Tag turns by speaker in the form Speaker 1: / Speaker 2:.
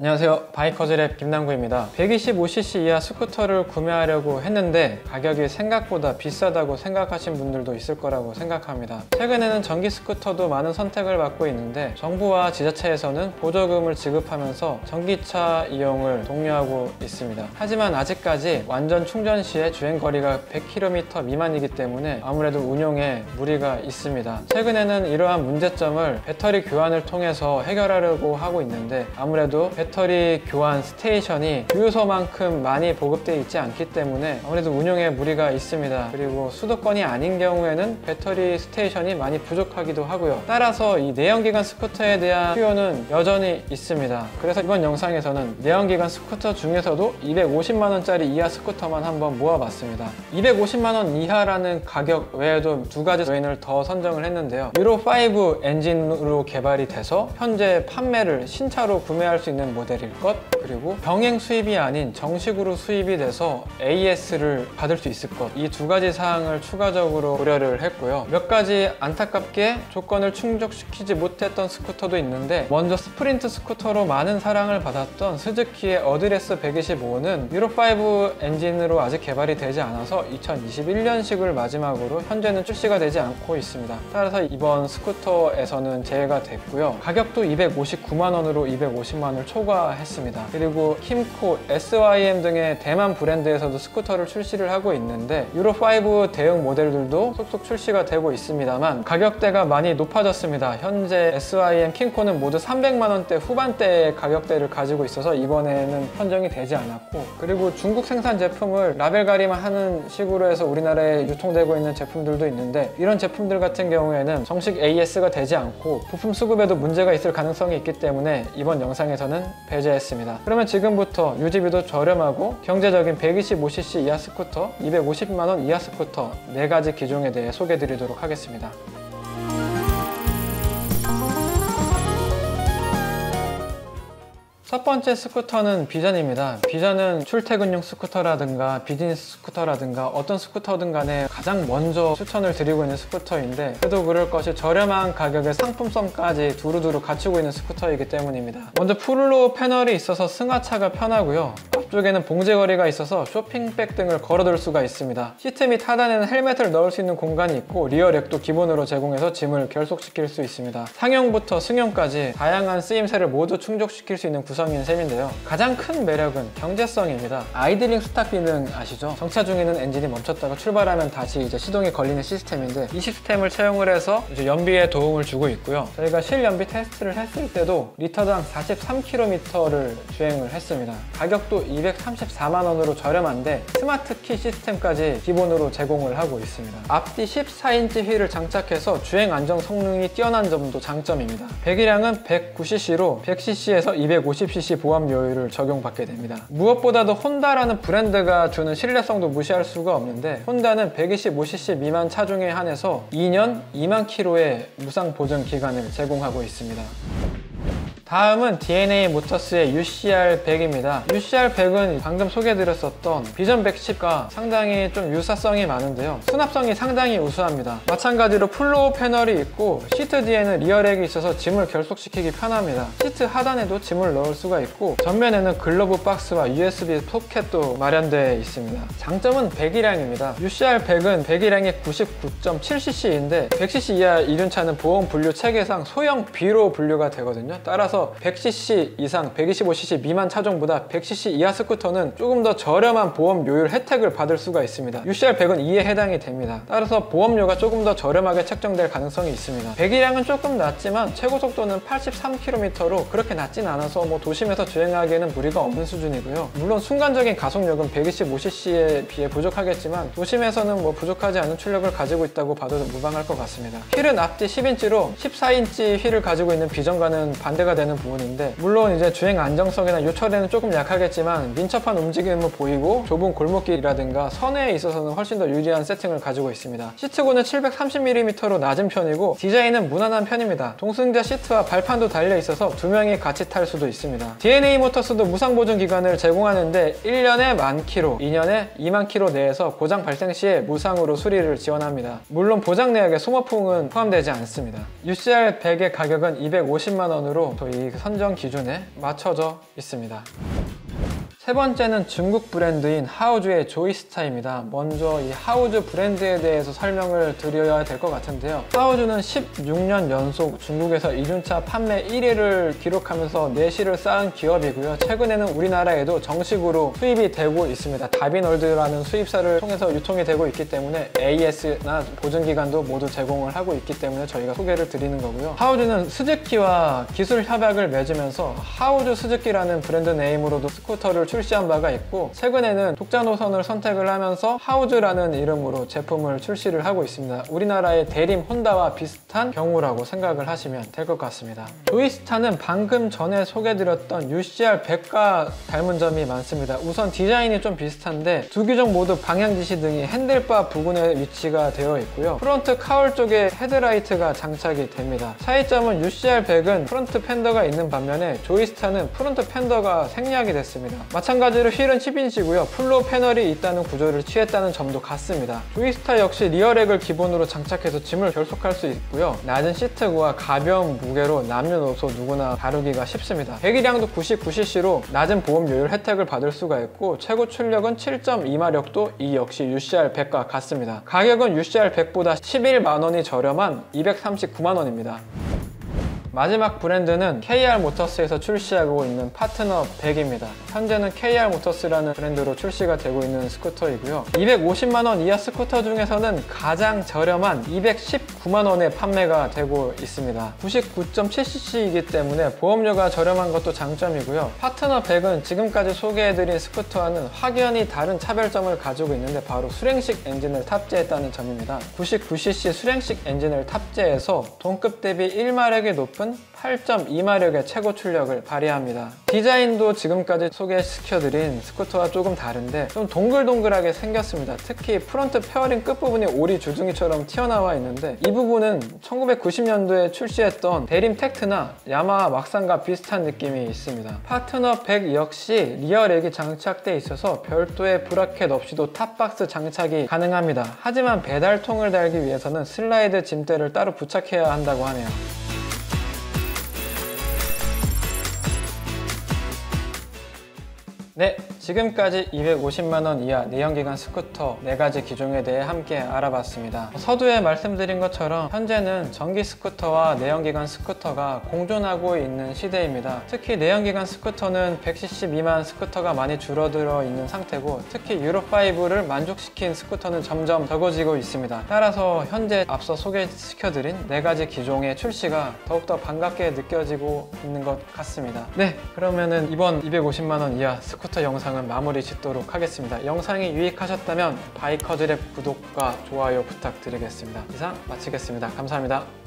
Speaker 1: 안녕하세요, 바이커즈랩 김남구입니다. 125cc 이하 스쿠터를 구매하려고 했는데 가격이 생각보다 비싸다고 생각하신 분들도 있을 거라고 생각합니다. 최근에는 전기 스쿠터도 많은 선택을 받고 있는데 정부와 지자체에서는 보조금을 지급하면서 전기차 이용을 독려하고 있습니다. 하지만 아직까지 완전 충전 시에 주행거리가 100km 미만이기 때문에 아무래도 운용에 무리가 있습니다. 최근에는 이러한 문제점을 배터리 교환을 통해서 해결하려고 하고 있는데 아무래도 배터리 교환 스테이션이 주유소만큼 많이 보급되어 있지 않기 때문에 아무래도 운용에 무리가 있습니다. 그리고 수도권이 아닌 경우에는 배터리 스테이션이 많이 부족하기도 하고요. 따라서 이 내연기관 스쿠터에 대한 수요는 여전히 있습니다. 그래서 이번 영상에서는 내연기관 스쿠터 중에서도 250만원짜리 이하 스쿠터만 한번 모아봤습니다. 250만원 이하라는 가격 외에도 두 가지 조인을 더 선정을 했는데요. 유로5 엔진으로 개발이 돼서 현재 판매를 신차로 구매할 수 있는 모델일 것, 그리고 병행 수입이 아닌 정식으로 수입이 돼서 AS를 받을 수 있을 것, 이 두 가지 사항을 추가적으로 고려를 했고요. 몇 가지 안타깝게 조건을 충족시키지 못했던 스쿠터도 있는데, 먼저 스프린트 스쿠터로 많은 사랑을 받았던 스즈키의 어드레스 125는 유로5 엔진으로 아직 개발이 되지 않아서 2021년식을 마지막으로 현재는 출시가 되지 않고 있습니다. 따라서 이번 스쿠터에서는 제외가 됐고요. 가격도 259만원으로 250만원을 초과했습니다. 그리고 킴코, SYM 등의 대만 브랜드에서도 스쿠터를 출시를 하고 있는데 유로5 대응 모델들도 속속 출시가 되고 있습니다만 가격대가 많이 높아졌습니다. 현재 SYM, 킴코는 모두 300만원대 후반대의 가격대를 가지고 있어서 이번에는 선정이 되지 않았고, 그리고 중국 생산 제품을 라벨 가리만 하는 식으로 해서 우리나라에 유통되고 있는 제품들도 있는데 이런 제품들 같은 경우에는 정식 AS가 되지 않고 부품 수급에도 문제가 있을 가능성이 있기 때문에 이번 영상에서는 배제했습니다. 그러면 지금부터 유지비도 저렴하고 경제적인 125cc 이하 스쿠터, 250만원 이하 스쿠터 4가지 기종에 대해 소개해 드리도록 하겠습니다. 첫 번째 스쿠터는 비전입니다. 비전은 출퇴근용 스쿠터라든가 비즈니스 스쿠터라든가 어떤 스쿠터든 간에 가장 먼저 추천을 드리고 있는 스쿠터인데, 그래도 그럴 것이 저렴한 가격에 상품성까지 두루두루 갖추고 있는 스쿠터이기 때문입니다. 먼저 풀로 패널이 있어서 승하차가 편하고요. 앞쪽에는 봉제거리가 있어서 쇼핑백 등을 걸어둘 수가 있습니다. 시트 및 하단에는 헬멧을 넣을 수 있는 공간이 있고 리어 렉도 기본으로 제공해서 짐을 결속시킬 수 있습니다. 상용부터 승용까지 다양한 쓰임새를 모두 충족시킬 수 있는 구성인 셈인데요. 가장 큰 매력은 경제성입니다. 아이들링 스탑 기능 아시죠? 정차 중에는 엔진이 멈췄다가 출발하면 다시 시동이 걸리는 시스템인데, 이 시스템을 채용을 해서 연비에 도움을 주고 있고요. 저희가 실연비 테스트를 했을 때도 리터당 43km를 주행을 했습니다. 가격도 234만원으로 저렴한데 스마트 키 시스템까지 기본으로 제공을 하고 있습니다. 앞뒤 14인치 휠을 장착해서 주행 안정 성능이 뛰어난 점도 장점입니다. 배기량은 109cc로 100cc에서 250cc 보합료율을 적용받게 됩니다. 무엇보다도 혼다라는 브랜드가 주는 신뢰성도 무시할 수가 없는데, 혼다는 125cc 미만 차종에 한해서 2년 2만 km의 무상 보증 기간을 제공하고 있습니다. 다음은 DNA 모터스의 UCR100입니다. UCR100은 방금 소개해드렸었던 비전 110과 상당히 좀 유사성이 많은데요. 수납성이 상당히 우수합니다. 마찬가지로 플로우 패널이 있고 시트 뒤에는 리어렉이 있어서 짐을 결속시키기 편합니다. 시트 하단에도 짐을 넣을 수가 있고 전면에는 글러브 박스와 USB 포켓도 마련되어 있습니다. 장점은 배기량입니다. UCR100은 배기량이 99.7cc인데 100cc 이하 이륜차는 보험 분류 체계상 소형 B로 분류가 되거든요. 따라서 100cc 이상 125cc 미만 차종보다 100cc 이하 스쿠터는 조금 더 저렴한 보험료율 혜택을 받을 수가 있습니다. UCR100은 2에 해당이 됩니다. 따라서 보험료가 조금 더 저렴하게 책정될 가능성이 있습니다. 배기량은 조금 낮지만 최고 속도는 83km로 그렇게 낮진 않아서 도심에서 주행하기에는 무리가 없는 수준이고요. 물론 순간적인 가속력은 125cc에 비해 부족하겠지만 도심에서는 부족하지 않은 출력을 가지고 있다고 봐도 무방할 것 같습니다. 휠은 앞뒤 10인치로 14인치 휠을 가지고 있는 비전과는 반대가 되는 부분인데, 물론 주행 안정성이나 요철에는 조금 약하겠지만 민첩한 움직임을 보이고 좁은 골목길이라든가 선회에 있어서는 훨씬 더 유리한 세팅을 가지고 있습니다. 시트고는 730mm로 낮은 편이고 디자인은 무난한 편입니다. 동승자 시트와 발판도 달려 있어서 두 명이 같이 탈 수도 있습니다. DNA 모터스도 무상 보증 기간을 제공하는데 1년에 10,000km, 2년에 20,000km 내에서 고장 발생 시에 무상으로 수리를 지원합니다. 물론 보장 내역에 소모품은 포함되지 않습니다. UCR100의 가격은 250만원으로 이 이 선정 기준에 맞춰져 있습니다. 세 번째는 중국 브랜드인 하우즈의 조이스타입니다. 먼저 이 하우즈 브랜드에 대해서 설명을 드려야 될 것 같은데요. 하우즈는 16년 연속 중국에서 2륜차 판매 1위를 기록하면서 내실을 쌓은 기업이고요. 최근에는 우리나라에도 정식으로 수입이 되고 있습니다. 다빈월드라는 수입사를 통해서 유통이 되고 있기 때문에 AS나 보증기간도 모두 제공을 하고 있기 때문에 저희가 소개를 드리는 거고요. 하우즈는 스즈키와 기술 협약을 맺으면서 하우즈 스즈키라는 브랜드 네임으로도 스쿠터를 출시한 바가 있고, 최근에는 독자 노선을 선택을 하면서 하우즈라는 이름으로 제품을 출시를 하고 있습니다. 우리나라의 대림 혼다와 비슷한 경우라고 생각을 하시면 될 것 같습니다. 조이스타는 방금 전에 소개드렸던 UCR100과 닮은 점이 많습니다. 우선 디자인이 좀 비슷한데 두 규정 모두 방향 지시 등이 핸들바 부근에 위치가 되어 있고요. 프론트 카울 쪽에 헤드라이트가 장착이 됩니다. 차이점은 UCR100은 프론트 팬더가 있는 반면에 조이스타는 프론트 팬더가 생략이 됐습니다. 마찬가지로 휠은 10인치고요. 플로어 패널이 있다는 구조를 취했다는 점도 같습니다. 조이스타 역시 리어렉을 기본으로 장착해서 짐을 결속할 수 있고요. 낮은 시트고와 가벼운 무게로 남녀노소 누구나 다루기가 쉽습니다. 배기량도 99cc로 낮은 보험료율 혜택을 받을 수가 있고, 최고 출력은 7.2마력도 이 역시 UCR100과 같습니다. 가격은 UCR100보다 11만원이 저렴한 239만원입니다. 마지막 브랜드는 KR모터스에서 출시하고 있는 파트너 100입니다. 현재는 KR모터스라는 브랜드로 출시가 되고 있는 스쿠터이고요. 250만원 이하 스쿠터 중에서는 가장 저렴한 219만원에 판매가 되고 있습니다. 99.7cc이기 때문에 보험료가 저렴한 것도 장점이고요. 파트너 100은 지금까지 소개해드린 스쿠터와는 확연히 다른 차별점을 가지고 있는데 바로 수랭식 엔진을 탑재했다는 점입니다. 99cc 수랭식 엔진을 탑재해서 동급 대비 1마력이 높은 8.2마력의 최고 출력을 발휘합니다. 디자인도 지금까지 소개시켜드린 스쿠터와 조금 다른데 좀 동글동글하게 생겼습니다. 특히 프론트 페어링 끝부분이 오리 주둥이처럼 튀어나와 있는데 이 부분은 1990년도에 출시했던 대림 텍트나 야마하 막상과 비슷한 느낌이 있습니다. 파트너 100 역시 리어렉이 장착되어 있어서 별도의 브라켓 없이도 탑박스 장착이 가능합니다. 하지만 배달통을 달기 위해서는 슬라이드 짐대를 따로 부착해야 한다고 하네요. 네, 지금까지 250만원 이하 내연기관 스쿠터 4가지 기종에 대해 함께 알아봤습니다. 서두에 말씀드린 것처럼 현재는 전기 스쿠터와 내연기관 스쿠터가 공존하고 있는 시대입니다. 특히 내연기관 스쿠터는 100cc 미만 스쿠터가 많이 줄어들어 있는 상태고, 특히 유로5를 만족시킨 스쿠터는 점점 적어지고 있습니다. 따라서 현재 앞서 소개시켜드린 4가지 기종의 출시가 더욱더 반갑게 느껴지고 있는 것 같습니다. 네, 그러면은 이번 250만원 이하 스쿠터 영상은 마무리 짓도록 하겠습니다. 영상이 유익하셨다면 바이커드랩 구독과 좋아요 부탁드리겠습니다. 이상 마치겠습니다. 감사합니다.